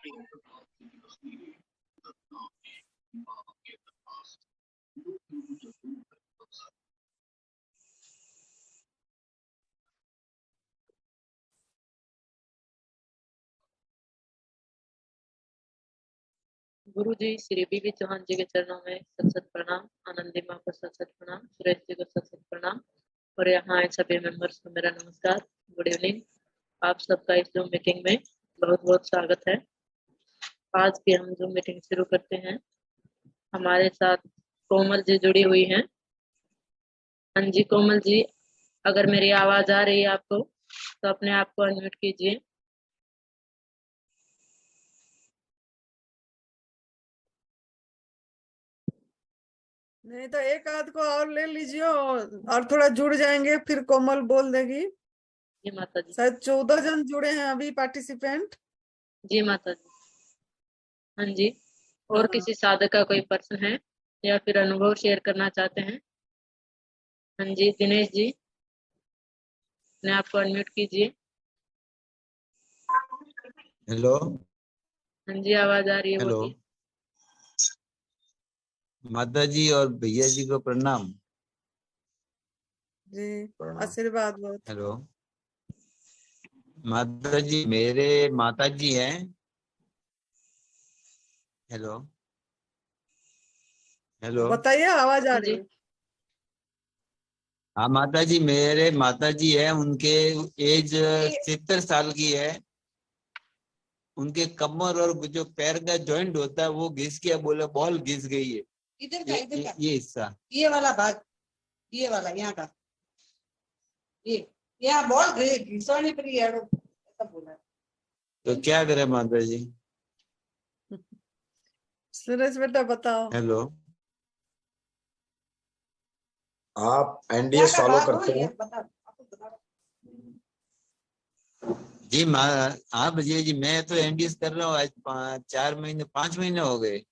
गुरु जी श्री बीबी चौहान जी के चरणों में सत सत प्रणाम। आनंदी माँ को सत सत प्रणाम। सुरेश जी को सत सत प्रणाम। और यहाँ आए सभी मेंबर्स को मेरा नमस्कार, गुड इवनिंग। आप सबका इस जूम मीटिंग में बहुत बहुत स्वागत है। आज की हम जूम मीटिंग शुरू करते हैं। हमारे साथ कोमल जी जुड़ी हुई हैं। हाँ जी कोमल जी, अगर मेरी आवाज आ रही है आपको तो अपने आप को अनम्यूट कीजिए। नहीं तो एक आध को और ले लीजिए और थोड़ा जुड़ जाएंगे, फिर कोमल बोल देगी। जी माता जी। शायद 14 जन जुड़े हैं अभी पार्टिसिपेंट। जी माता जी। हाँ जी, और हाँ। किसी साधक का कोई प्रश्न है या फिर अनुभव शेयर करना चाहते हैं? हाँ जी दिनेश जी, अपने आप को अनम्यूट कीजिए। हेलो। हाँ जी आवाज आ रही है, हेलो बोलिए। माता जी और भैया जी को प्रणाम। जी आशीर्वाद बहुत। हेलो माता जी, मेरे माता जी हैं। Hello hello. बताइए, आवाज आ हाँ रही जी। है। हाँ माता जी, मेरे माता जी हैं, उनके एज 70 साल की है। उनके कमर और जो पैर का जॉइंट होता है वो घिस गया, बोले बॉल घिस गई है। इधर का ये हिस्सा, ये वाला भाग, ये वाला यहाँ का, ये यहाँ बॉल घिसवानी पड़ी है ऐसा बोला। तो क्या करे माता जी? सुरेश बेटा बताओ। हेलो। आप एनडीएस फॉलो करते हैं? जी हाँ भैया जी, मैं तो एनडीएस कर रहा हूँ आज 5 महीने हो गए।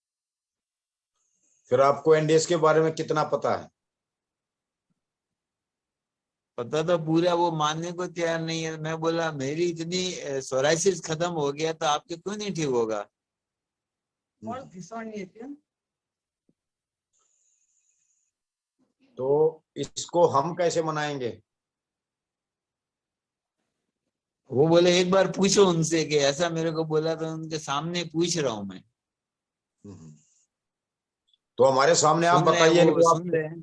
फिर आपको एनडीएस के बारे में कितना पता है? पता तो पूरा, वो मानने को तैयार नहीं है। मैं बोला मेरी इतनी सोराइसिस खत्म हो गया तो आपके क्यों नहीं ठीक होगा? तो इसको हम कैसे मनाएंगे? वो बोले एक बार पूछो उनसे कि ऐसा मेरे को बोला, तो उनके सामने पूछ रहा हूँ मैं। तो हमारे सामने आप सुन रहे हैं, बताइए वो इनको। सुन रहे हैं।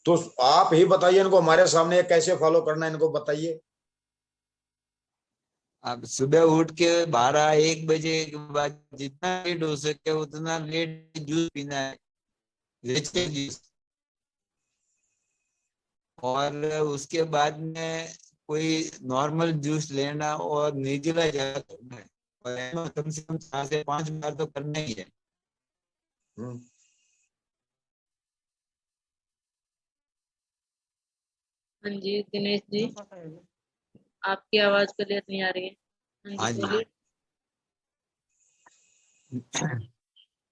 तो आप ही बताइए इनको, हमारे सामने कैसे फॉलो करना है इनको बताइए। आप सुबह उठ के 12-1 बजे के बाद जितना लेट हो सके उतना लेट जूस पीना है, लेचे जूस। और उसके बाद में कोई नॉर्मल जूस लेना और निर्जला ज्यादा करना है, और ऐसा कम से कम 4 से 5 बार तो करना ही है। हाँ जी दिनेश जी, आपकी आवाज क्लियर नहीं आ रही है। हाँ हाँ जी जी। बोलिए।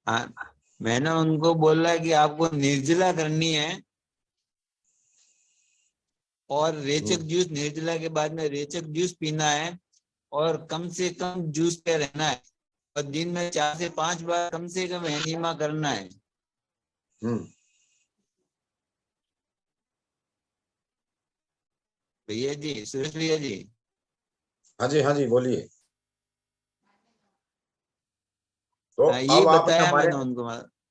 हाँ, मैंने उनको बोला कि आपको निर्जला करनी है और रेचक जूस, निर्जला के बाद में रेचक जूस पीना है, और कम से कम जूस पे रहना है, और दिन में 4 से 5 बार कम से कम एनिमा करना है। भैया जी, सुरेश भैया जी। हाँ जी बोलिए। तो ये अब आपने बताया हमारे, मैंने उनको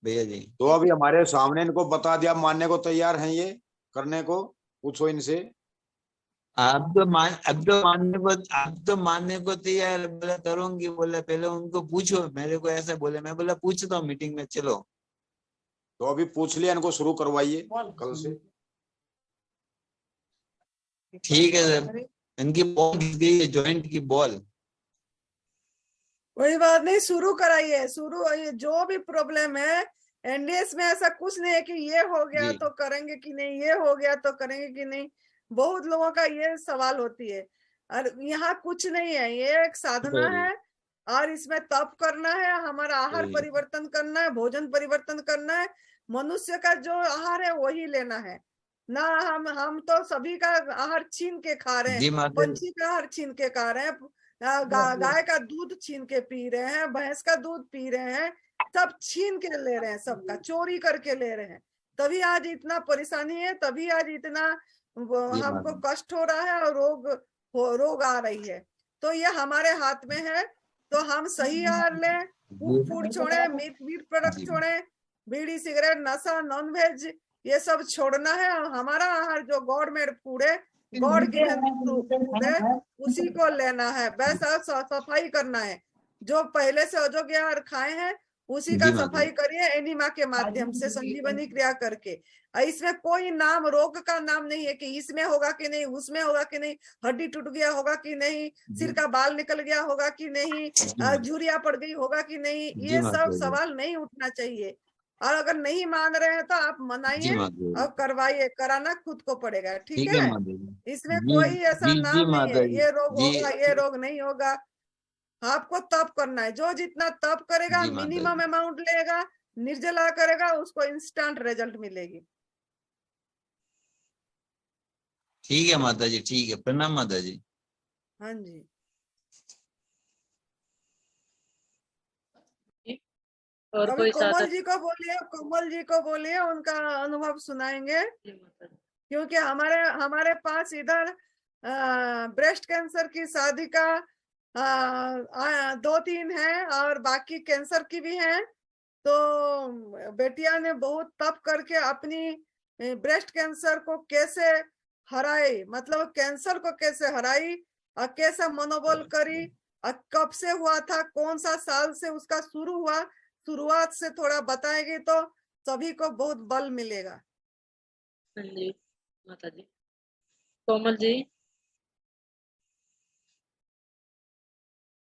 भैया जी। तो अभी हमारे सामने इनको बता दिया, मानने को तैयार हैं ये करने को? पूछो इनसे। अब तो मानने को तैयार, बोला करूंगी, बोला पहले उनको पूछो, मेरे को ऐसा बोले। मैं बोला पूछता हूँ मीटिंग में, चलो। तो अभी पूछ लिया, इनको शुरू करवाइए कल से। ठीक है सर। इनकी बॉल गिर गई है, जॉइंट की बॉल। कोई बात नहीं, शुरू कराइए। शुरू, जो भी प्रॉब्लम है एनडीएस में ऐसा कुछ नहीं है कि ये हो गया तो करेंगे कि नहीं, ये हो गया तो करेंगे कि नहीं। बहुत लोगों का ये सवाल होती है। और यहाँ कुछ नहीं है, ये एक साधना है और इसमें तप करना है, हमारा आहार परिवर्तन करना है, भोजन परिवर्तन करना है। मनुष्य का जो आहार है वही लेना है ना। हम तो सभी का आहार छीन के खा रहे हैं, जी माता जी। पंछी का आहार छीन के खा रहे हैं, गाय का दूध छीन के पी रहे हैं, भैंस का दूध पी रहे हैं, सब छीन के ले रहे हैं, सबका चोरी करके ले रहे हैं। तभी आज इतना परेशानी है, तभी आज इतना हमको कष्ट हो रहा है और रोग आ रही है। तो ये हमारे हाथ में है। तो हम सही आहार लें, कुक फूड छोड़े, मीट प्रोडक्ट छोड़े, बीड़ी सिगरेट नशा नॉन वेज ये सब छोड़ना है। और हमारा आहार जो गॉड मेड फूड है, गॉड गिवन फूड है, उसी को लेना है। बस सफाई करना है। जो पहले से अयोग्य आहार खाए हैं उसी का सफाई करिए एनिमा के माध्यम से, संजीवनी क्रिया करके। इसमें कोई नाम रोग का नाम नहीं है कि इसमें होगा कि नहीं, उसमें होगा कि नहीं, हड्डी टूट गया होगा कि नहीं, सिर का बाल निकल गया होगा कि नहीं, झुर्रियां पड़ गई होगा कि नहीं, ये सब सवाल नहीं उठना चाहिए। और अगर नहीं मान रहे हैं तो आप मनाइए और करवाइए, कराना खुद को पड़ेगा। ठीक है, इसमें कोई ऐसा नाम नहीं है ये रोग होगा ये रोग नहीं होगा। आपको तप करना है, जो जितना तप करेगा मिनिमम अमाउंट लेगा, निर्जला करेगा, उसको इंस्टेंट रिजल्ट मिलेगी। ठीक है माता जी, ठीक है, प्रणाम माता जी। हाँ जी। और अभी कोई कोमल साधक? जी को बोलिए, कोमल जी को बोलिए, उनका अनुभव सुनाएंगे। क्योंकि हमारे पास इधर ब्रेस्ट कैंसर की शादी का 2-3 है और बाकी कैंसर की भी है। तो बेटिया ने बहुत तप करके अपनी ब्रेस्ट कैंसर को कैसे हराई, मतलब कैंसर को कैसे हराई और कैसे मनोबल करी और कब से हुआ था, कौन सा साल से उसका शुरू हुआ, शुरुआत से थोड़ा बताएगी तो सभी को बहुत बल मिलेगा। हाँ जी माता जी। कोमल जी?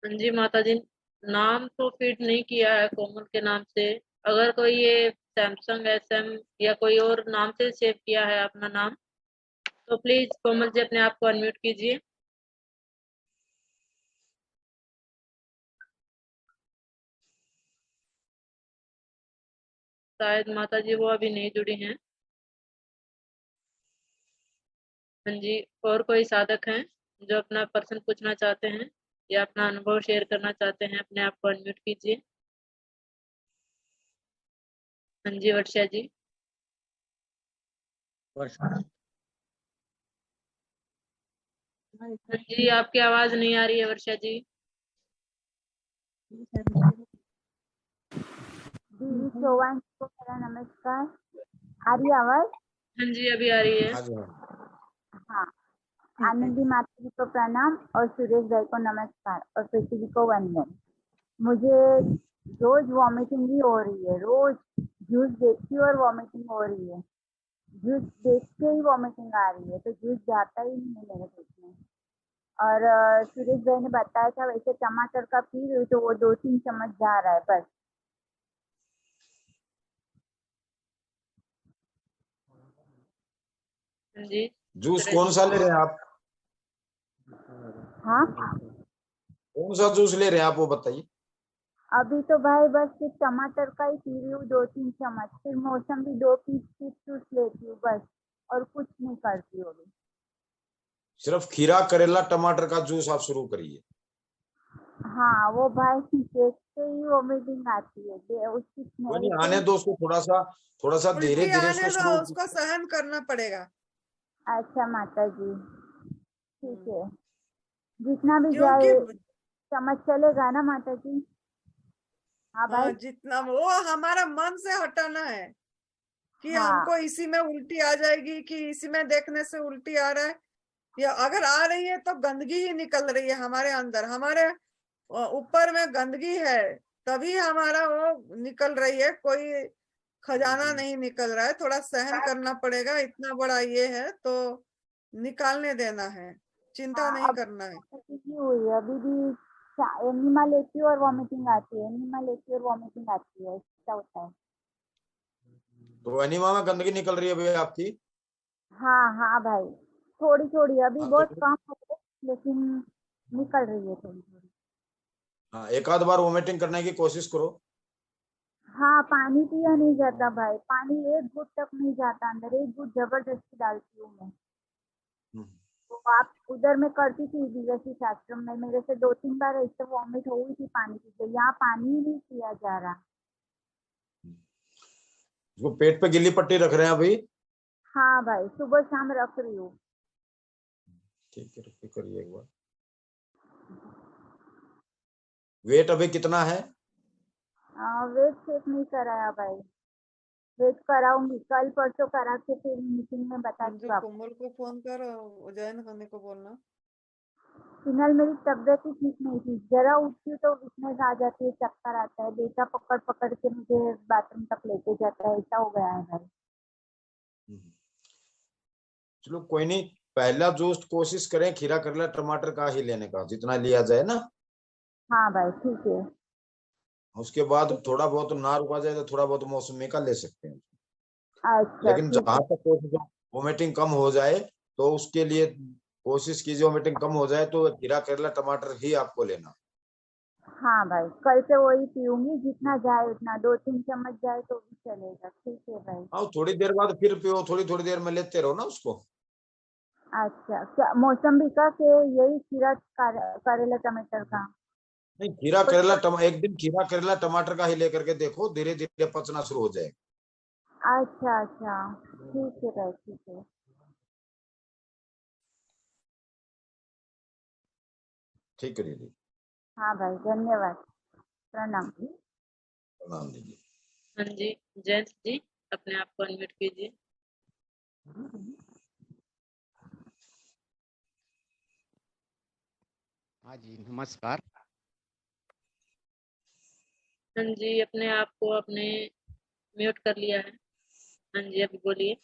हाँ जी माता जी, नाम तो फीड नहीं किया है कोमल के नाम से। अगर कोई ये सैमसंग SM या कोई और नाम से सेव किया है अपना नाम, तो प्लीज कोमल जी अपने आप को अनम्यूट कीजिए। शायद माता जी वो अभी नहीं जुड़ी हैं। हाँ जी, और कोई साधक हैं जो अपना प्रश्न पूछना चाहते हैं या अपना अनुभव शेयर करना चाहते हैं, अपने आप को अनम्यूट कीजिए। हाँ जी वर्षा जी। हाँ जी, आपकी आवाज नहीं आ रही है वर्षा जी। दीदी चौहान को मेरा नमस्कार। आ रही आवाज? हाँ जी अभी आ रही है। हाँ, आनंदी माता जी को प्रणाम और सुरेश भाई को नमस्कार और प्रीति जी को वंदन। मुझे रोज वॉमिटिंग ही हो रही है, रोज जूस देखती हूँ और वॉमिटिंग हो रही है, जूस देख के ही वॉमिटिंग आ रही है, तो जूस जाता ही नहीं है मेरे पेट में। और सुरेश भाई ने बताया था वैसे टमाटर का पी रही तो वो 2-3 चम्मच जा रहा है बस। हाँ जी। जूस कौन सा ले रहे हैं आप? हाँ, कौन सा जूस ले रहे हैं आप वो बताइए। अभी तो भाई बस सिर्फ टमाटर का ही पी रही हूँ 2-3 चम्मच, फिर मौसमी 2 पीस जूस लेती हूँ बस, और कुछ नहीं करती हूँ अभी। सिर्फ खीरा करेला टमाटर का जूस आप शुरू करिए। हाँ, वो भाई देखते ही वोमिटिंग आती है, उसकी कोई नहीं, स्मेल आने दो उसको, थोड़ा सा धीरे उल्टी धीरे आने उसको दो, स्लो। उसको सहन करना पड़ेगा। अच्छा माता जी, ठीक है, जितना भी क्योंकि जाए चम्मच चलेगा ना माता जी? हाँ भाई। जितना वो हमारा मन से हटाना है कि हाँ, हमको इसी में उल्टी आ जाएगी, कि इसी में देखने से उल्टी आ रहा है, या अगर आ रही है तो गंदगी ही निकल रही है हमारे अंदर, हमारे ऊपर में गंदगी है तभी हमारा वो निकल रही है, कोई खजाना नहीं निकल रहा है। थोड़ा सहन करना पड़ेगा, इतना बड़ा ये है तो निकालने देना है, चिंता नहीं करना है। की हुई है अभी भी, एनिमा लेती हूँ और वॉमिटिंग आती है, एनिमा लेती हूँ और वॉमिटिंग आती है, ऐसा होता है। तो एनिमा में गंदगी निकल रही है भैया आपकी? हाँ हाँ भाई, थोड़ी थोड़ी, अभी हाँ, बहुत कम हो गई लेकिन निकल रही है थोड़ी थोड़ी। हाँ, एक आध बार वोमिटिंग करने की कोशिश करो। हाँ, पानी पिया नहीं जाता भाई, पानी एक घुट तक नहीं जाता अंदर, एक घुट जबरदस्ती डालती हूँ मैं। आप उधर मैं करती थी दिव्यश्री आश्रम में, मेरे से 2-3 बार ऐसे वॉमिट हुई थी पानी पी के। यहाँ पानी ही नहीं पिया जा रहा। वो पेट पे गिल्ली पट्टी रख रहे हैं अभी? हाँ भाई, सुबह शाम रख रही हूँ। ठीक है, रिपीट करिए एक बार। वेट अभी कितना है? वेट चेक नहीं कराया भाई, वेट कराऊंगी कल परसों करा के फिर मीटिंग में बता जो दूँ आपको। कोमल को फोन कर ज्वाइन करने को बोलना। फिलहाल मेरी तबीयत ही ठीक नहीं थी, जरा उठती हूँ तो वीकनेस आ जाती है, चक्कर आता है, बेटा पकड़ पकड़ के मुझे बाथरूम तक लेके जाता है, ऐसा हो गया है भाई। चलो कोई नहीं, पहला जूस कोशिश करें खीरा करेला टमाटर का ही लेने का, जितना लिया जाए ना। हाँ भाई ठीक है। उसके बाद थोड़ा बहुत ना रुका जाए तो थोड़ा बहुत मौसमी का ले सकते हैं। अच्छा लेकिन ठीक है। जहां तक कोशिश वोमिटिंग कम हो जाए तो उसके लिए कोशिश कीजिए, वोमिटिंग कम हो जाए तो खीरा करेला टमाटर ही आपको लेना। हाँ भाई, कल से वही पीऊंगी, जितना जाए उतना, 2-3 चम्मच जाए तो भी चलेगा। ठीक है भाई। हाँ, थोड़ी देर बाद फिर पियो, थोड़ी थोड़ी देर में लेते रहो ना उसको। अच्छा, क्या मौसम्बी का के यही खीरा करेला टमाटर का? नहीं, खीरा करेला एक दिन खीरा करेला टमाटर का ही लेकर के देखो, धीरे धीरे पचना शुरू हो जाएगा। अच्छा अच्छा, ठीक है भाई ठीक है। ठीक है दीदी, हाँ भाई, धन्यवाद, प्रणाम। प्रणाम दीदी। हाँ जी, जयंत जी अपने आप को अनम्यूट कीजिए। हाँ जी, नमस्कार। हाँ जी, अपने आप को अपने म्यूट कर लिया है। हाँ जी, अभी बोलिए।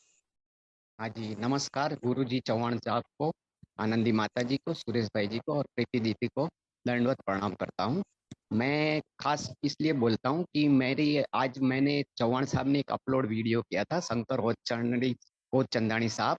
हाँ जी, नमस्कार। गुरुजी चौहान साहब को, आनंदी माता जी को, सुरेश भाई जी को और प्रीति दीदी को दंडवत प्रणाम करता हूँ। मैं खास इसलिए बोलता हूँ कि आज मैंने चौहान साहब ने एक अपलोड वीडियो किया था, शंकर चंदानी साहब,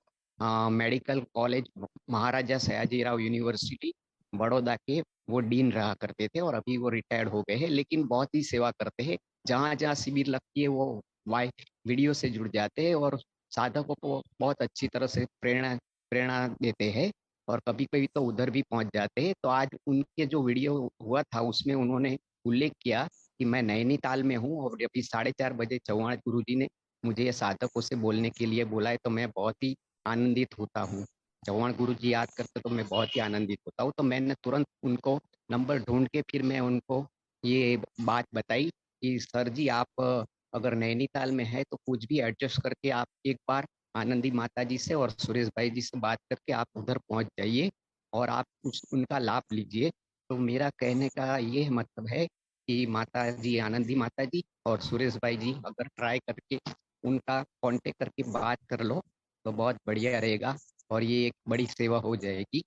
मेडिकल कॉलेज महाराजा सयाजीराव यूनिवर्सिटी बड़ौदा के वो डीन रहा करते थे और अभी वो रिटायर्ड हो गए हैं, लेकिन बहुत ही सेवा करते हैं। जहाँ जहाँ शिविर लगती है वो वीडियो से जुड़ जाते हैं और साधकों को बहुत अच्छी तरह से प्रेरणा देते हैं और कभी कभी तो उधर भी पहुंच जाते हैं। तो आज उनके जो वीडियो हुआ था उसमें उन्होंने उल्लेख किया कि मैं नैनीताल में हूं और अभी 4:30 बजे चौहान गुरुजी ने मुझे ये साधकों से बोलने के लिए बोला है, तो मैं बहुत ही आनंदित होता हूँ। चौहान गुरुजी याद करते तो मैं बहुत ही आनंदित होता हूँ। तो मैंने तुरंत उनको नंबर ढूंढ के फिर मैं उनको ये बात बताई कि सर जी, आप अगर नैनीताल में है तो कुछ भी एडजस्ट करके आप एक बार आनंदी माता जी से और सुरेश भाई जी से बात करके आप उधर पहुंच जाइए और आप उनका लाभ लीजिए। तो मेरा कहने का ये मतलब है कि माता जी, आनंदी माता जी और सुरेश भाई जी अगर ट्राई करके उनका कांटेक्ट करके बात कर लो तो बहुत बढ़िया रहेगा और ये एक बड़ी सेवा हो जाएगी।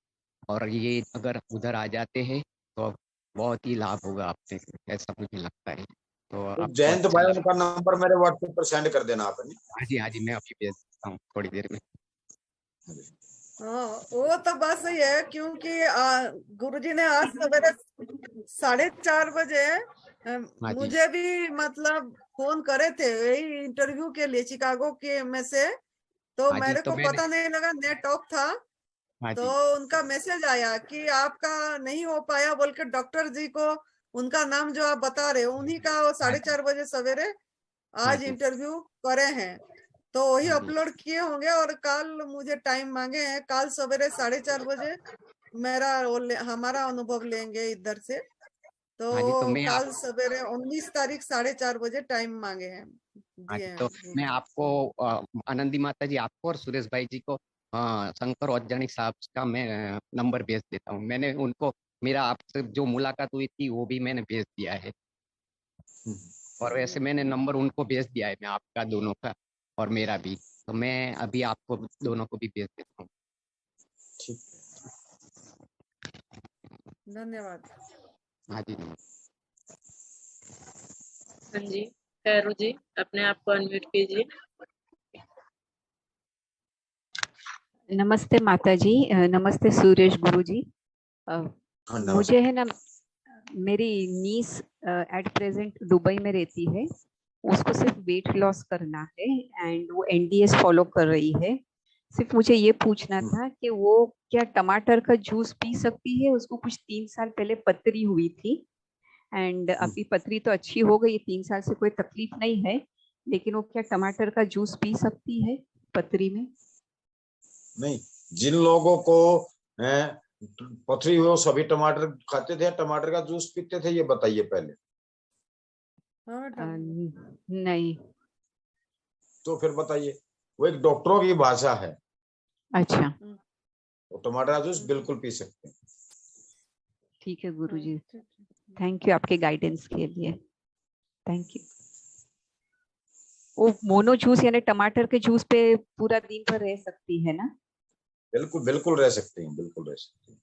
और ये अगर उधर आ जाते हैं तो बहुत ही लाभ होगा आपसे, ऐसा मुझे लगता है। तो तो आपको जयंत अच्छा भाई लगा। उनका नंबर मेरे व्हाट्सएप पर सेंड कर देना आपने। हाँ जी, मैं अभी भेज देता हूँ थोड़ी देर में। हाँ, वो तो बात सही है, क्योंकि गुरुजी ने आज सवेरे 4:30 बजे हाँ जी, मुझे भी मतलब फोन करे थे यही इंटरव्यू के लिए, शिकागो के में से। तो हाँ जी, मेरे तो को मैंने, पता नहीं लगा, नेट ऑफ था। हाँ तो जी, उनका मैसेज आया कि आपका नहीं हो पाया बोल के, डॉक्टर जी को उनका नाम जो आप बता रहे हो उन्हीं का वो हाँ जी, 4:30 बजे सवेरे हाँ आज जी, इंटरव्यू करे हैं। तो वही हाँ जी, अपलोड किए होंगे और कल मुझे टाइम मांगे हैं, कल सवेरे 4:30 बजे हमारा अनुभव लेंगे इधर से। तो हाँ जी, तो मैं आप, कल सवेरे 19 तारीख 4:30 बजे टाइम मांगे हैं, हाँ दिए जी, हैं तो मैं गुरुजी। आपको आनंदी माता जी आपको और सुरेश भाई जी को शंकर औजनी साहब का मैं नंबर भेज देता हूँ। मैंने उनको, मेरा आपसे जो मुलाकात हुई थी वो भी मैंने भेज दिया है और वैसे मैंने नंबर उनको भेज दिया है, मैं आपका दोनों का और मेरा भी। तो मैं अभी आपको दोनों को भी भेज देता हूँ। ठीक, धन्यवाद। हाँ जी, हाँ जी, खैरू जी अपने आप को अनम्यूट कीजिए। नमस्ते माता जी, नमस्ते सुरेश गुरु जी। हाँ मुझे नमस्कार। है ना, मेरी नीस एट प्रेजेंट दुबई में रहती है, उसको सिर्फ वेट लॉस करना है एंड वो एनडीएस फॉलो कर रही है। सिर्फ मुझे ये पूछना था कि वो क्या टमाटर का जूस पी सकती है? उसको कुछ 3 साल पहले पथरी हुई थी एंड अभी पथरी तो अच्छी हो गई, 3 साल से कोई तकलीफ नहीं है, लेकिन वो क्या टमाटर का जूस पी सकती है पथरी में? नहीं, जिन लोगों को पथरी हो सभी टमाटर खाते थे, टमाटर का जूस पीते थे, ये बताइए पहले। नहीं। तो फिर बताइए, वो एक डॉक्टरों की भाषा है। अच्छा, वो टमाटर का जूस बिल्कुल पी सकते हैं। ठीक है गुरुजी, थैंक यू आपके गाइडेंस के लिए, थैंक यू। वो मोनो जूस यानी टमाटर के जूस पे पूरा दिन भर रह सकती है ना? बिल्कुल बिल्कुल रह सकते हैं, बिल्कुल रह सकते हैं।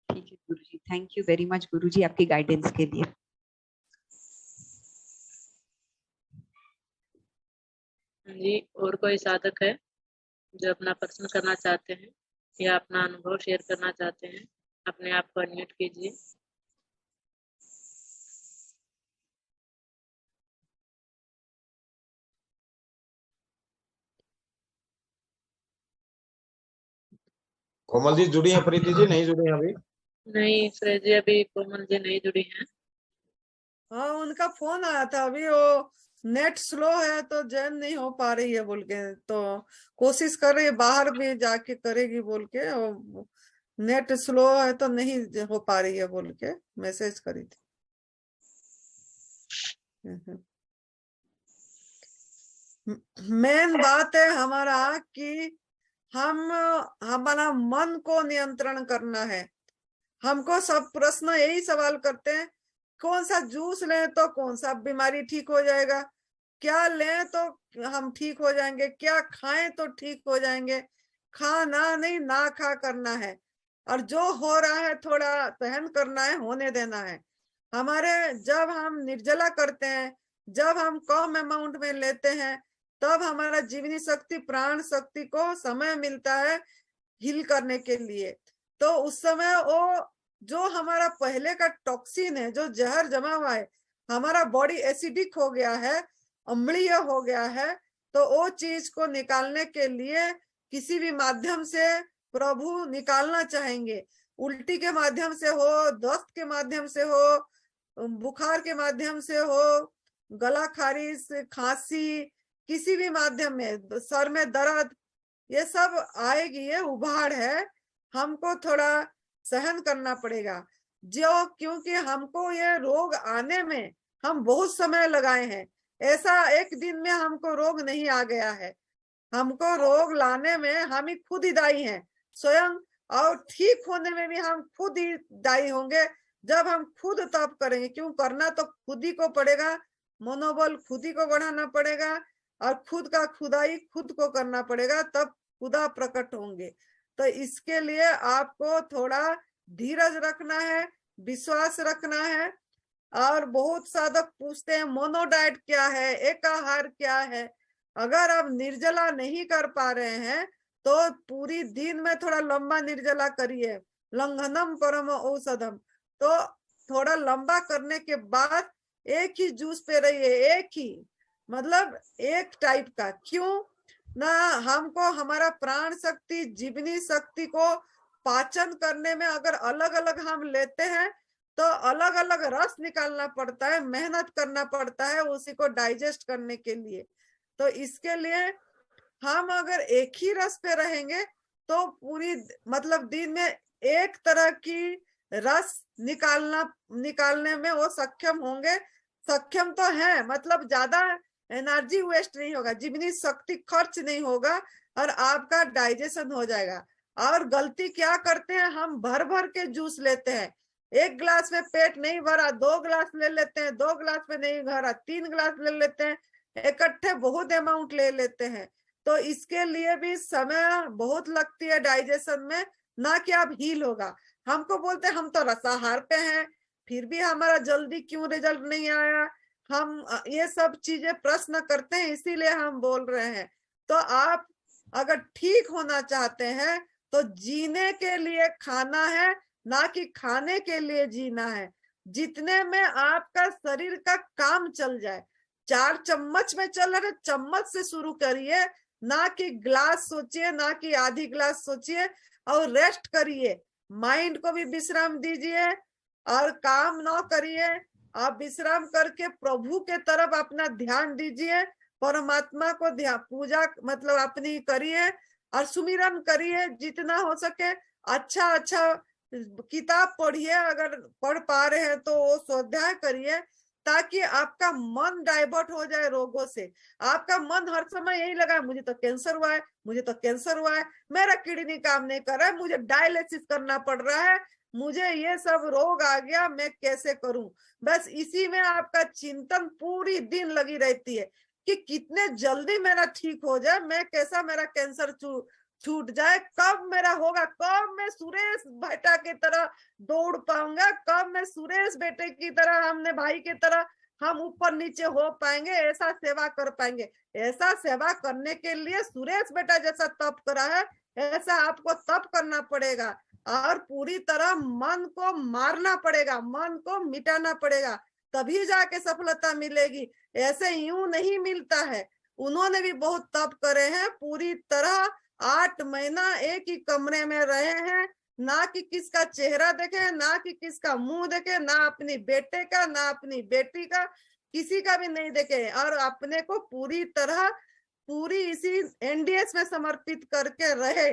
ठीक है गुरुजी, थैंक यू वेरी मच गुरुजी आपकी गाइडेंस के लिए। जी, और कोई साधक है जो अपना प्रश्न करना चाहते हैं या अपना अनुभव शेयर करना चाहते हैं? अपने आप को अनम्यूट कीजिए। कोमल जी जुड़ी हैं? प्रीति जी नहीं जुड़ी हैं अभी? नहीं श्रेय जी, अभी कोमल जी नहीं जुड़ी हैं। हाँ, उनका फोन आया था अभी, वो नेट स्लो है तो जॉइन नहीं हो पा रही है बोल के, तो कोशिश कर रही है बाहर भी जाके करेगी बोल के, और नेट स्लो है तो नहीं हो पा रही है बोल के मैसेज करी थी। मेन बात है हमारा कि हमारा मन को नियंत्रण करना है। हमको सब प्रश्न यही सवाल करते हैं, कौन सा जूस लें तो कौन सा बीमारी ठीक हो जाएगा, क्या लें तो हम ठीक हो जाएंगे, क्या खाएं तो ठीक हो जाएंगे। खाना नहीं ना खा करना है, और जो हो रहा है थोड़ा सहन करना है, होने देना है। हमारे जब हम निर्जला करते हैं, जब हम कम अमाउंट में लेते हैं, तब हमारा जीवनी शक्ति प्राण शक्ति को समय मिलता है हील करने के लिए। तो उस समय वो जो हमारा पहले का टॉक्सिन है, जो जहर जमा हुआ है, हमारा बॉडी एसिडिक हो गया है, अम्लीय हो गया है, तो वो चीज को निकालने के लिए किसी भी माध्यम से प्रभु निकालना चाहेंगे। उल्टी के माध्यम से हो, दस्त के माध्यम से हो, बुखार के माध्यम से हो, गला खारिश, खांसी, किसी भी माध्यम में, सर में दर्द, ये सब आएगी, ये उभाड़ है, हमको थोड़ा सहन करना पड़ेगा। जो क्योंकि हमको ये रोग आने में हम बहुत समय लगाए हैं, ऐसा एक दिन में हमको रोग नहीं आ गया है। हमको रोग लाने में हम ही खुद ही दायी हैं स्वयं, और ठीक होने में भी हम खुद ही दायी होंगे जब हम खुद तप करेंगे। क्यों करना तो खुद ही को पड़ेगा, मनोबल खुद ही को बढ़ाना पड़ेगा, और खुद का खुदाई खुद को करना पड़ेगा, तब खुदा प्रकट होंगे। तो इसके लिए आपको थोड़ा धीरज रखना है, विश्वास रखना है। और बहुत साधक पूछते हैं मोनो डाइट क्या है, एकाहार क्या है। अगर आप निर्जला नहीं कर पा रहे हैं तो पूरी दिन में थोड़ा लंबा निर्जला करिए, लंघनम परम औषधम। तो थोड़ा लंबा करने के बाद एक ही जूस पे रहिए, एक ही मतलब एक टाइप का। क्यों ना, हमको हमारा प्राण शक्ति जीवनी शक्ति को पाचन करने में अगर अलग अलग हम लेते हैं तो अलग अलग रस निकालना पड़ता है, मेहनत करना पड़ता है उसी को डाइजेस्ट करने के लिए। तो इसके लिए हम अगर एक ही रस पे रहेंगे तो पूरी मतलब दिन में एक तरह की रस निकालने में वो सक्षम होंगे। सक्षम तो है, मतलब ज्यादा एनर्जी वेस्ट नहीं होगा, जीवनी शक्ति खर्च नहीं होगा, और आपका डाइजेशन हो जाएगा। और गलती क्या करते हैं, हम भर भर के जूस लेते हैं, एक गिलास में पेट नहीं भरा 2 गिलास ले लेते हैं, 2 गिलास में नहीं भरा 3 गिलास ले लेते हैं, इकट्ठे बहुत अमाउंट ले लेते हैं। तो इसके लिए भी समय बहुत लगती है डाइजेशन में, ना कि आप हील होगा। हमको बोलते हैं हम तो रसाहार पे हैं, फिर भी हमारा जल्दी क्यों रिजल्ट नहीं आया, हम ये सब चीजें प्रश्न करते हैं, इसीलिए हम बोल रहे हैं। तो आप अगर ठीक होना चाहते हैं तो जीने के लिए खाना है, ना कि खाने के लिए जीना है। जितने में आपका शरीर का काम चल जाए, 4 चम्मच में चल रहे, चम्मच से शुरू करिए, ना कि ग्लास सोचिए, ना कि आधी ग्लास सोचिए, और रेस्ट करिए, माइंड को भी विश्राम दीजिए और काम ना करिए। आप विश्राम करके प्रभु के तरफ अपना ध्यान दीजिए, परमात्मा को ध्यान पूजा मतलब अपनी करिए और सुमिरन करिए जितना हो सके। अच्छा अच्छा किताब पढ़िए, अगर पढ़ पा रहे हैं तो वो स्वाध्याय करिए, ताकि आपका मन डाइवर्ट हो जाए रोगों से। आपका मन हर समय यही लगा है, मुझे तो कैंसर हुआ है, मुझे तो कैंसर हुआ है, मेरा किडनी काम नहीं कर रहा है, मुझे डायलिसिस करना पड़ रहा है, मुझे ये सब रोग आ गया, मैं कैसे करूं। बस इसी में आपका चिंतन पूरी दिन लगी रहती है कि कितने जल्दी मेरा ठीक हो जाए, मैं कैसा मेरा कैंसर छूट जाए, कब मेरा होगा, कब मैं सुरेश बेटा की तरह दौड़ पाऊंगा, कब मैं सुरेश बेटे की तरह, हमने भाई की तरह हम ऊपर नीचे हो पाएंगे, ऐसा सेवा कर पाएंगे। ऐसा सेवा करने के लिए सुरेश बेटा जैसा तप करा है, ऐसा आपको तप करना पड़ेगा और पूरी तरह मन को मारना पड़ेगा, मन को मिटाना पड़ेगा, तभी जाके सफलता मिलेगी। ऐसे यूं नहीं मिलता है। उन्होंने भी बहुत तप करे हैं, पूरी तरह 8 महीना एक ही कमरे में रहे हैं, ना कि किसका चेहरा देखे, ना कि किसका मुंह देखे, ना अपनी बेटे का, ना अपनी बेटी का, किसी का भी नहीं देखे, और अपने को पूरी तरह पूरी इसी एनडीएस में समर्पित करके रहे,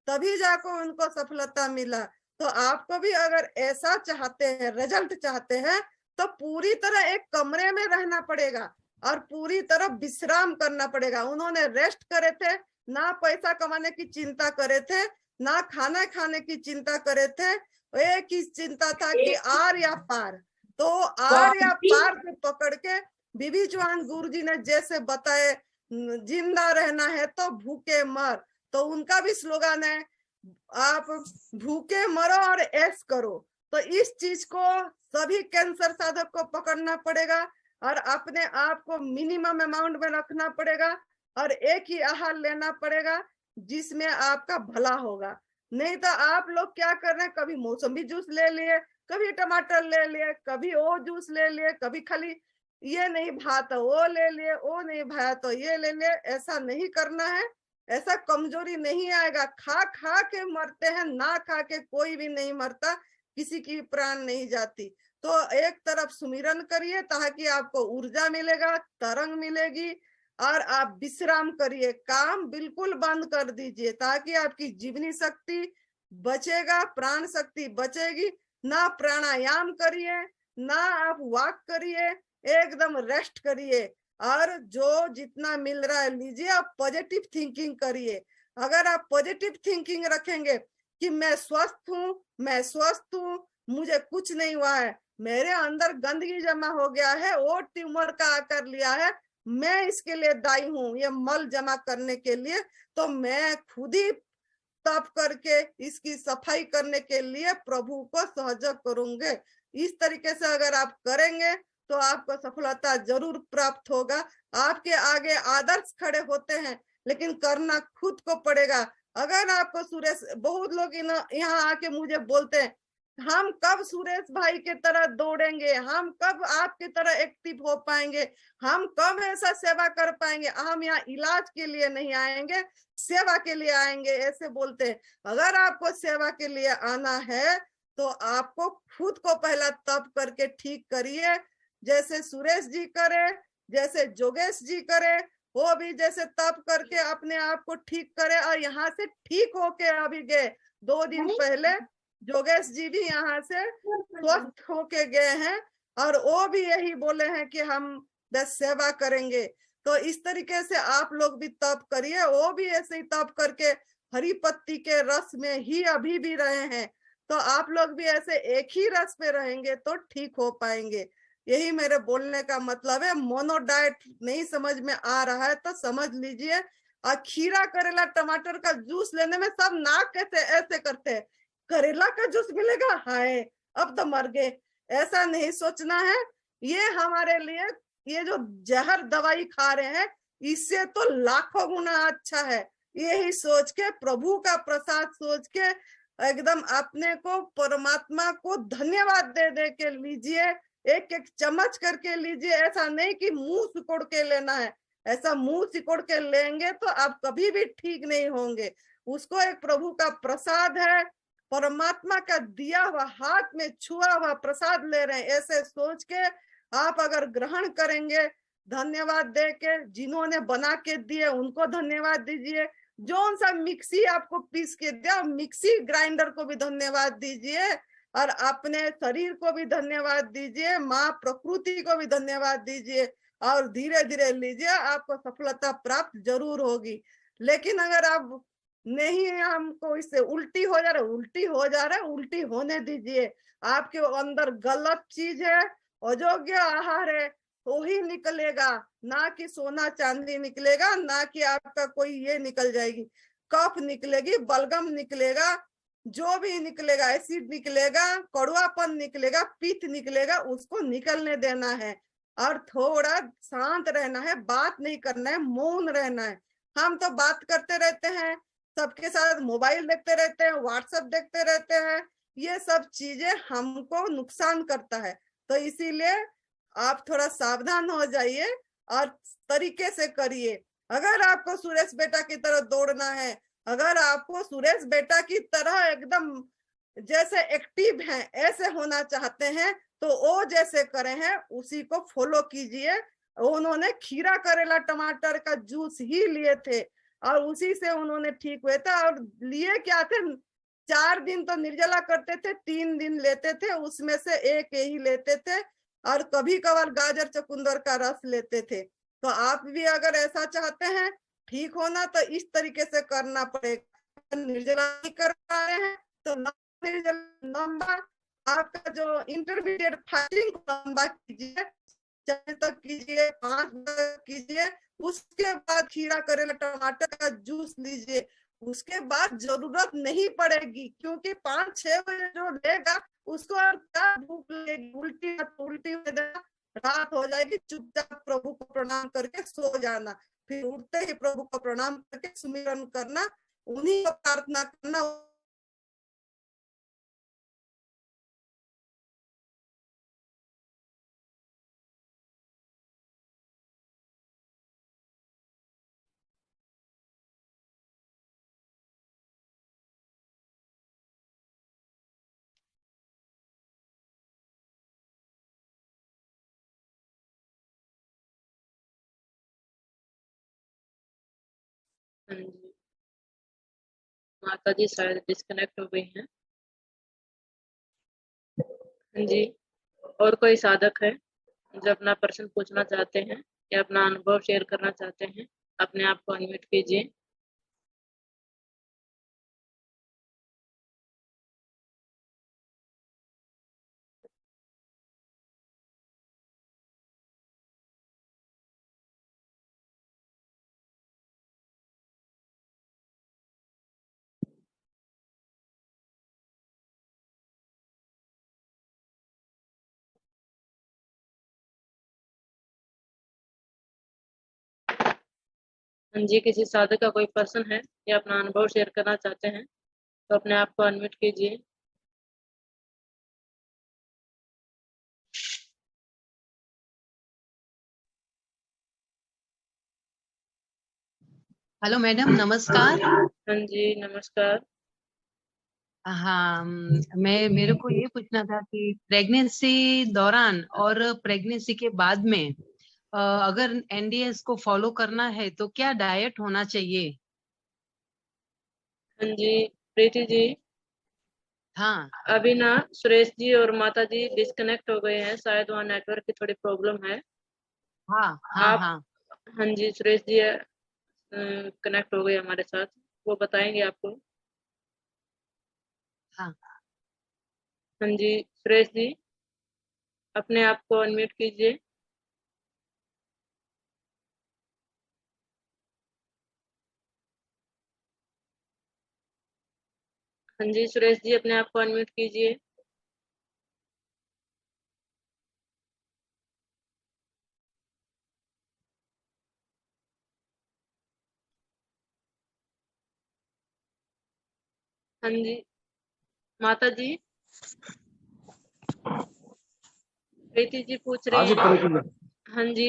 तभी जाकर उनको सफलता मिला। तो आपको भी अगर ऐसा चाहते हैं, रिजल्ट चाहते हैं, तो पूरी तरह एक कमरे में रहना पड़ेगा और पूरी तरह विश्राम करना पड़ेगा। उन्होंने रेस्ट करे थे, ना पैसा कमाने की चिंता करे थे, ना खाना खाने की चिंता करे थे, एक ही चिंता था कि आर या पार। तो आर या पार से पकड़ के बीबी चौहान गुरुजी ने जैसे बताए, जिंदा रहना है तो भूखे मर, तो उनका भी स्लोगन है, आप भूखे मरो और ऐश करो। तो इस चीज को सभी कैंसर साधक को पकड़ना पड़ेगा और अपने आप को मिनिमम अमाउंट में रखना पड़ेगा और एक ही आहार लेना पड़ेगा जिसमें आपका भला होगा। नहीं तो आप लोग क्या कर रहे हैं, कभी मौसमी जूस ले लिए, कभी टमाटर ले लिए, कभी वो जूस ले लिए, कभी खाली ये नहीं भाया तो वो ले लिए, वो नहीं भाया तो ये ले लिए। ऐसा नहीं करना है, ऐसा कमजोरी नहीं आएगा। खा खा के मरते हैं, ना खा के कोई भी नहीं मरता, किसी की प्राण नहीं जाती। तो एक तरफ सुमिरन करिए ताकि आपको ऊर्जा मिलेगा, तरंग मिलेगी, और आप विश्राम करिए, काम बिल्कुल बंद कर दीजिए ताकि आपकी जीवनी शक्ति बचेगा, प्राण शक्ति बचेगी। ना प्राणायाम करिए, ना आप वॉक करिए, एकदम रेस्ट करिए और जो जितना मिल रहा है लीजिए। आप पॉजिटिव थिंकिंग करिए। अगर आप पॉजिटिव थिंकिंग रखेंगे कि मैं स्वस्थ हूँ, मैं स्वस्थ हूँ, मुझे कुछ नहीं हुआ है, मेरे अंदर गंदगी जमा हो गया है, वो ट्यूमर का आकार लिया है, मैं इसके लिए दायी हूँ, ये मल जमा करने के लिए, तो मैं खुद ही तप करके इसकी सफाई करने के लिए प्रभु को सहयोग करूंगे। इस तरीके से अगर आप करेंगे तो आपको सफलता जरूर प्राप्त होगा। आपके आगे आदर्श खड़े होते हैं, लेकिन करना खुद को पड़ेगा। अगर आपको सुरेश, बहुत लोग यहाँ आके मुझे बोलते हैं, हम कब सुरेश भाई के तरह दौड़ेंगे, हम कब आपकी तरह एक्टिव हो पाएंगे, हम कब ऐसा सेवा कर पाएंगे, हम यहाँ इलाज के लिए नहीं आएंगे, सेवा के लिए आएंगे, ऐसे बोलते हैं। अगर आपको सेवा के लिए आना है तो आपको खुद को पहला तप करके ठीक करिए, जैसे सुरेश जी करे, जैसे जोगेश जी करे, वो भी जैसे तप करके अपने आप को ठीक करे। और यहाँ से ठीक होके अभी गए, 2 दिन पहले जोगेश जी भी यहाँ से स्वस्थ होके गए हैं और वो भी यही बोले हैं कि हम बस सेवा करेंगे। तो इस तरीके से आप लोग भी तप करिए। वो भी ऐसे ही तप करके हरी पत्ती के रस में ही अभी भी रहे हैं, तो आप लोग भी ऐसे एक ही रस पे रहेंगे तो ठीक हो पाएंगे। यही मेरे बोलने का मतलब है। मोनो डाइट नहीं समझ में आ रहा है तो समझ लीजिए। और खीरा, करेला, टमाटर का जूस लेने में सब नाक कैसे ऐसे करते हैं, करेला का जूस मिलेगा, हाय अब तो मर गए, ऐसा नहीं सोचना है। ये हमारे लिए, ये जो जहर दवाई खा रहे हैं, इससे तो लाखों गुना अच्छा है। यही सोच के, प्रभु का प्रसाद सोच के, एकदम अपने को, परमात्मा को धन्यवाद दे दे के लीजिए, एक एक चम्मच करके लीजिए। ऐसा नहीं कि मुंह सिकोड़ के लेना है, ऐसा मुंह सिकोड़ के लेंगे तो आप कभी भी ठीक नहीं होंगे। उसको एक प्रभु का प्रसाद है, परमात्मा का दिया हुआ हाथ में छुआ हुआ प्रसाद ले रहे हैं, ऐसे सोच के आप अगर ग्रहण करेंगे, धन्यवाद दे के, जिन्होंने बना के दिए उनको धन्यवाद दीजिए, जो सा मिक्सी आपको पीस के दिया मिक्सी ग्राइंडर को भी धन्यवाद दीजिए, और अपने शरीर को भी धन्यवाद दीजिए, माँ प्रकृति को भी धन्यवाद दीजिए, और धीरे धीरे लीजिए, आपको सफलता प्राप्त जरूर होगी। लेकिन अगर आप नहीं, हमको इससे उल्टी हो जा रहा है, उल्टी होने दीजिए। आपके अंदर गलत चीज है, अयोग्य आहार है, तो ही निकलेगा, ना कि सोना चांदी निकलेगा, ना कि आपका कोई ये निकल जाएगी, कफ निकलेगी, बलगम निकलेगा, जो भी निकलेगा, एसिड निकलेगा, कड़वापन निकलेगा, पित्त निकलेगा, उसको निकलने देना है और थोड़ा शांत रहना है, बात नहीं करना है, मौन रहना है। हम तो बात करते रहते हैं, सबके साथ मोबाइल देखते रहते हैं, व्हाट्सएप देखते रहते हैं, ये सब चीजें हमको नुकसान करता है। तो इसीलिए आप थोड़ा सावधान हो जाइए और तरीके से करिए। अगर आपको सुरेश बेटा की तरह दौड़ना है, अगर आपको सुरेश बेटा की तरह एकदम जैसे एक्टिव हैं ऐसे होना चाहते हैं, तो वो जैसे करे हैं उसी को फॉलो कीजिए। उन्होंने खीरा, करेला, टमाटर का जूस ही लिए थे और उसी से उन्होंने ठीक हुए थे। और लिए क्या थे, 4 दिन तो निर्जला करते थे, 3 दिन लेते थे, उसमें से एक ही लेते थे, और कभी कभार गाजर चकुंदर का रस लेते थे। तो आप भी अगर ऐसा चाहते हैं ठीक होना, तो इस तरीके से करना पड़ेगा। निर्जला नहीं कर पा रहे हैं तो लंबा, आपका जो इंटरमीडिएट फास्टिंग लंबा कीजिए, 4 तक कीजिए, 5 तक कीजिए, उसके बाद खीरा, करेला, टमाटर का जूस लीजिए। उसके बाद जरूरत नहीं पड़ेगी, क्योंकि 5-6 बजे जो लेगा उसको और क्या भूख लगेगी, उल्टी में देना, रात हो जाएगी। चुपचाप प्रभु को प्रणाम करके सो जाना, फिर उठते ही प्रभु को प्रणाम करके सुमिरन करना, उन्हीं को प्रार्थना करना। हाँ जी, माता जी शायद डिस्कनेक्ट हो गई हैं। हाँ जी, और कोई साधक है जो अपना प्रश्न पूछना चाहते हैं या अपना अनुभव शेयर करना चाहते हैं, अपने आप को अनम्यूट कीजिए। हाँ जी, किसी साधक का कोई प्रश्न है या अपना अनुभव शेयर करना चाहते हैं तो अपने आप को अनम्यूट कीजिए। हेलो मैडम, नमस्कार। हाँ जी, नमस्कार। हाँ, मेरे को ये पूछना था कि प्रेगनेंसी दौरान और प्रेगनेंसी के बाद में अगर एनडीएस को फॉलो करना है तो क्या डाइट होना चाहिए? हाँ जी, प्रीति जी, हाँ अभी ना सुरेश जी और माता जी डिस्कनेक्ट हो गए हैं, शायद वहाँ नेटवर्क की थोड़ी प्रॉब्लम है। हाँ हाँ आप, हाँ हाँ जी, सुरेश जी कनेक्ट हो गए हमारे साथ, वो बताएंगे आपको। हाँ। हाँ जी, सुरेश जी, अपने आप को अनम्यूट कीजिए। हाँ जी, सुरेश जी, अपने आप को अनम्यूट कीजिए। हाँ जी, माता जी, प्रीति जी पूछ हाँ रही जी हैं। प्रीति जी। हाँ जी,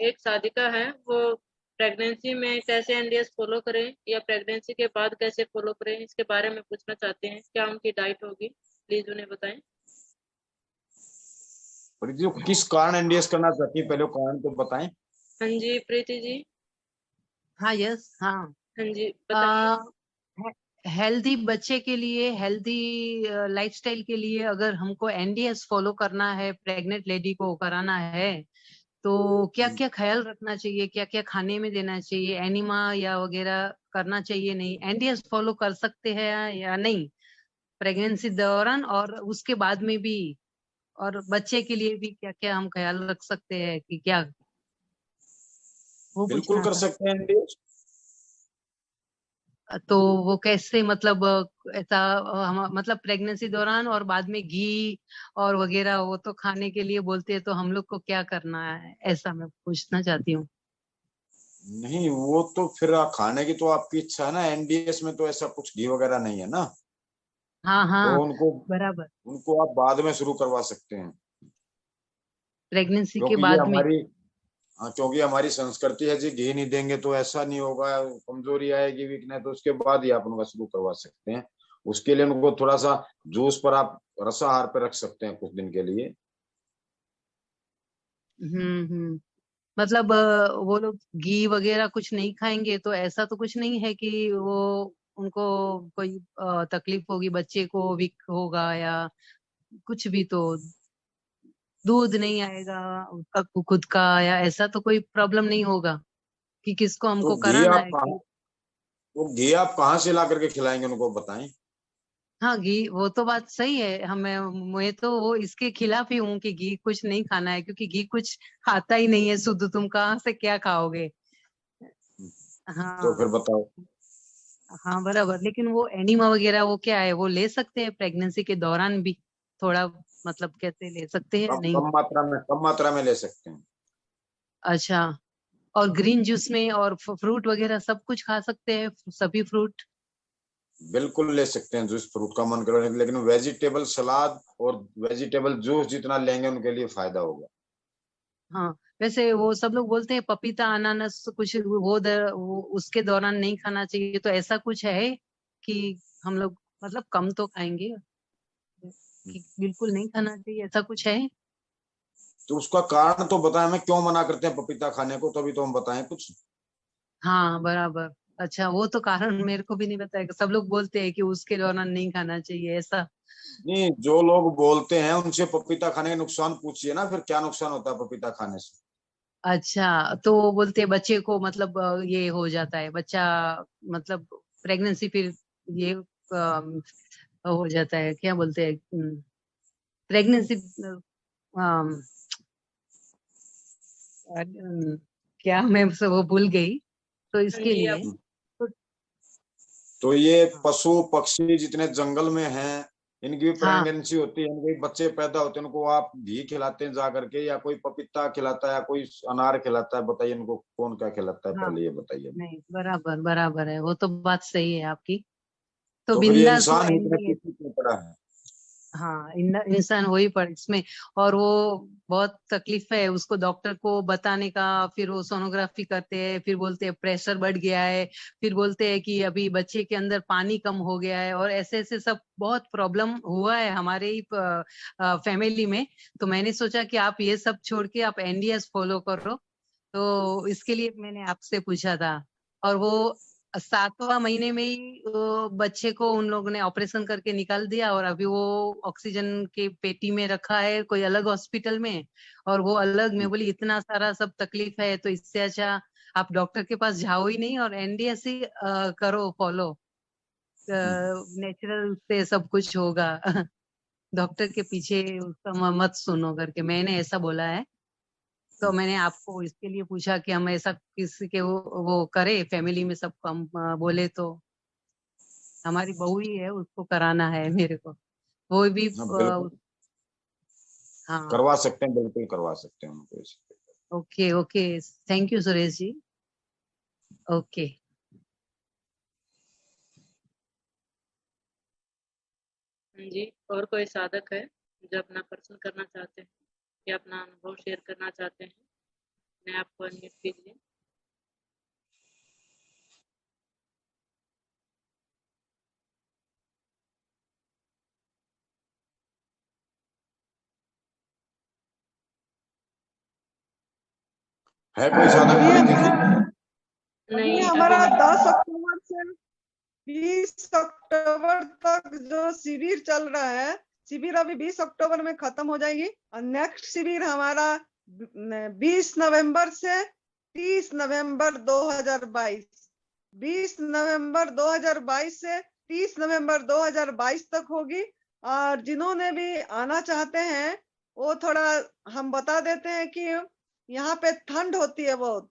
एक साधिका है, वो प्रेगनेंसी में कैसे एनडीएस फॉलो करें या प्रेगनेंसी के बाद कैसे फॉलो करें, इसके बारे में पूछना चाहते हैं। क्या उनकी डाइट होगी, प्लीज उन्हें बताएं। प्रीति जी किस कारण एनडीएस करना चाहती है, पहले वो कारण तो बताएं। हाँ जी प्रीति जी। हाँ यस हाँ हाँ जी बताइए। हेल्दी बच्चे के लिए, हेल्दी लाइफस्टाइल के लिए अगर हमको एनडीएस फॉलो करना है, प्रेग्नेंट लेडी को कराना है, तो क्या क्या ख्याल रखना चाहिए, क्या क्या खाने में देना चाहिए, एनिमा या वगैरह करना चाहिए नहीं, एनडीएस फॉलो कर सकते हैं या नहीं प्रेगनेंसी दौरान और उसके बाद में भी, और बच्चे के लिए भी क्या क्या हम ख्याल रख सकते हैं कि क्या, वो बिल्कुल पूछना कर था। सकते हैं एनडीएस। तो वो कैसे, मतलब ऐसा हम मतलब प्रेगनेंसी दौरान और बाद में घी और वगैरह वो तो खाने के लिए बोलते हैं, तो हम लोग को क्या करना है, ऐसा मैं पूछना चाहती हूँ। नहीं वो तो फिर खाने की तो आपकी इच्छा है ना, एनडीएस में तो ऐसा कुछ घी वगैरह नहीं है ना, हाँ तो हाँ उनको बराबर, उनको आप बाद में शुरू करवा सकते हैं। प्रेगनेंसी के क्योंकि ये बाद में। हमारी, हाँ क्योंकि हमारी संस्कृति है जी, घी नहीं देंगे तो ऐसा नहीं होगा, कमजोरी आएगी, वीकनेस, तो उसके बाद ही आप उनका शुरू करवा सकते हैं। उसके लिए उनको थोड़ा सा जूस पर आप रसाहार पे रख सकते हैं कुछ दिन के लिए। हम्म। मतलब वो लोग घी वगैरह कुछ नहीं खाएंगे तो ऐसा तो कुछ नहीं है कि वो उनको कोई तकलीफ होगी, बच्चे को वीक होगा या कुछ भी, तो दूध नहीं आएगा उसका खुद का, या ऐसा तो कोई प्रॉब्लम नहीं होगा कि किसको तो हमको घी कराना आप है कहाँ कि। वो घी आप कहाँ से ला करके खिलाएंगे उनको बताएं। हाँ घी, वो तो बात सही है, हमें मैं तो वो इसके खिलाफ ही हूँ कि घी कुछ नहीं खाना है, क्योंकि घी कुछ आता ही नहीं है शुद्ध, तुम कहाँ से क्या खाओगे। तो हाँ फिर बताओ। हाँ बराबर, लेकिन वो एनिमा वगैरह वो क्या है, वो ले सकते हैं प्रेगनेंसी के दौरान भी थोड़ा, मतलब कैसे ले सकते हैं नहीं। कम मात्रा में ले सकते हैं। अच्छा, और ग्रीन जूस में और फ्रूट वगैरह सब कुछ खा सकते हैं, सभी फ्रूट। बिल्कुल ले सकते हैं जूस, फ्रूट का मन करो, लेकिन वेजिटेबल सलाद और वेजिटेबल जूस जितना लेंगे उनके लिए फायदा होगा। हाँ वैसे वो सब लोग बोलते हैं पपीता अनानास कुछ वो उसके दौरान नहीं खाना चाहिए, तो ऐसा कुछ है कि हम लोग मतलब कम तो खाएंगे, कि बिल्कुल नहीं खाना चाहिए, ऐसा कुछ है। तो उसका कारण तो बताएं, हमें क्यों मना करते हैं पपीता खाने को, तभी तो हम बताएं कुछ। हाँ बराबर। अच्छा, वो तो कारण मेरे को भी नहीं पता है, सब लोग बोलते हैं कि उसके दौरान नहीं खाना चाहिए ऐसा। नहीं, जो लोग बोलते हैं उनसे पपीता खाने के नुकसान पूछिए ना, फिर क्या नुकसान होता है पपीता खाने से। अच्छा, तो वो बोलते हैं बच्चे को मतलब ये हो जाता है बच्चा, मतलब प्रेगनेंसी फिर ये हो जाता है, क्या बोलते हैं प्रेगनेंसी, क्या मैं वो भूल गई, तो हाँ इसके जी लिए आप। तो, तो ये हाँ पशु पक्षी जितने जंगल में हैं, इनकी भी हाँ प्रेगनेंसी होती है, इनके भी बच्चे पैदा होते हैं, उनको आप घी खिलाते हैं जा करके, या कोई पपीता खिलाता है या कोई अनार खिलाता है, बताइए इनको कौन क्या खिलाता है, हाँ, पहले ये बताइए। नहीं बराबर बराबर है, वो तो बात सही है आपकी। तो तो फिर ये बिंदास वो इंसान इतने एनडीए, पीछे क्यों पड़ा है। हाँ इंसान वही पर इसमें, और वो बहुत तकलीफ है उसको डॉक्टर को बताने का, फिर वो सोनोग्राफी करते हैं, फिर बोलते हैं प्रेशर बढ़ गया है, फिर बोलते हैं कि अभी बच्चे के अंदर पानी कम हो गया है, और ऐसे ऐसे सब बहुत प्रॉब्लम हुआ है हमारे ही फैमिली में। तो मैंने सोचा कि आप ये सब छोड़ के आप एनडीएस फॉलो करो, तो इसके लिए मैंने आपसे पूछा था। और वो 7वां महीने में ही वो बच्चे को उन लोगों ने ऑपरेशन करके निकाल दिया, और अभी वो ऑक्सीजन के पेटी में रखा है कोई अलग हॉस्पिटल में, और वो अलग, मैं बोली इतना सारा सब तकलीफ है, तो इससे अच्छा आप डॉक्टर के पास जाओ ही नहीं और एनडीएस ही करो फॉलो, नेचुरल से सब कुछ होगा। डॉक्टर के पीछे उसका मत सुनो करके मैंने ऐसा बोला है। तो मैंने आपको इसके लिए पूछा कि हम ऐसा किसी के वो करे फैमिली में, सबको हम बोले तो, हमारी बहू ही है उसको कराना है मेरे को, वो भी हाँ बिल्कुल हाँ। करवा सकते हैं, बिल्कुल करवा सकते हैं उनको इसे। Okay okay, thank you Suresh ji. Okay. हाँ जी, और कोई साधक है जो अपना प्रश्न करना चाहते हैं या अपना अनुभव शेयर करना चाहते हैं। अपने आप को अनम्यूट कीजिए। है कोई साधक प्रीति जी? अभी नहीं, हमारा अभी नहीं। 10 अक्टूबर से 20 अक्टूबर तक जो शिविर चल रहा है, शिविर अभी 20 अक्टूबर में खत्म हो जाएगी और नेक्स्ट शिविर हमारा 20 नवंबर से 30 नवंबर 2022, 20 नवंबर 2022 से 30 नवंबर 2022 तक होगी। और जिन्होंने भी आना चाहते हैं वो थोड़ा हम बता देते हैं कि यहाँ पे ठंड होती है, बहुत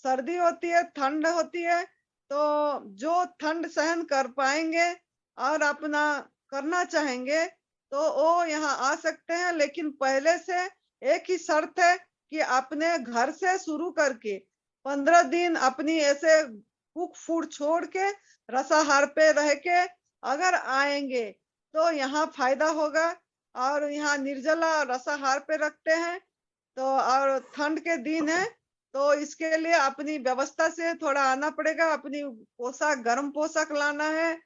सर्दी होती है, ठंड होती है, तो जो ठंड सहन कर पाएंगे और अपना करना चाहेंगे तो वो यहाँ आ सकते हैं। लेकिन पहले से एक ही शर्त है कि अपने घर से शुरू करके 15 दिन अपनी ऐसे कुक फूड छोड़ के रसाहार पे रह के अगर आएंगे तो यहाँ फायदा होगा। और यहाँ निर्जला रसाहार पे रखते हैं, तो और ठंड के दिन है तो इसके लिए अपनी व्यवस्था से थोड़ा आना पड़ेगा। अपनी पोशाक, गर्म पोशाक लाना है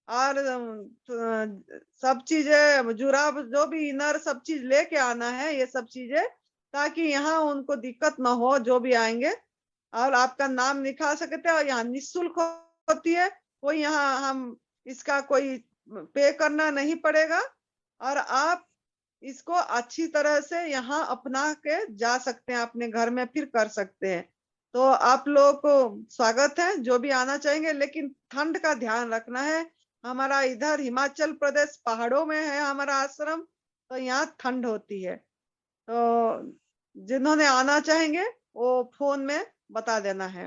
और सब चीजें, जुराब, जो भी इनर, सब चीज लेके आना है, ये सब चीजें, ताकि यहाँ उनको दिक्कत ना हो जो भी आएंगे। और आपका नाम लिखा सकते हैं और यहाँ निःशुल्क होती है, कोई यहाँ हम इसका कोई पे करना नहीं पड़ेगा और आप इसको अच्छी तरह से यहाँ अपना के जा सकते हैं, अपने घर में फिर कर सकते हैं। तो आप लोगों को स्वागत है जो भी आना चाहेंगे, लेकिन ठंड का ध्यान रखना है। हमारा इधर हिमाचल प्रदेश पहाड़ों में है हमारा आश्रम, तो यहाँ ठंड होती है। तो जिन्होंने आना चाहेंगे वो फोन में बता देना है।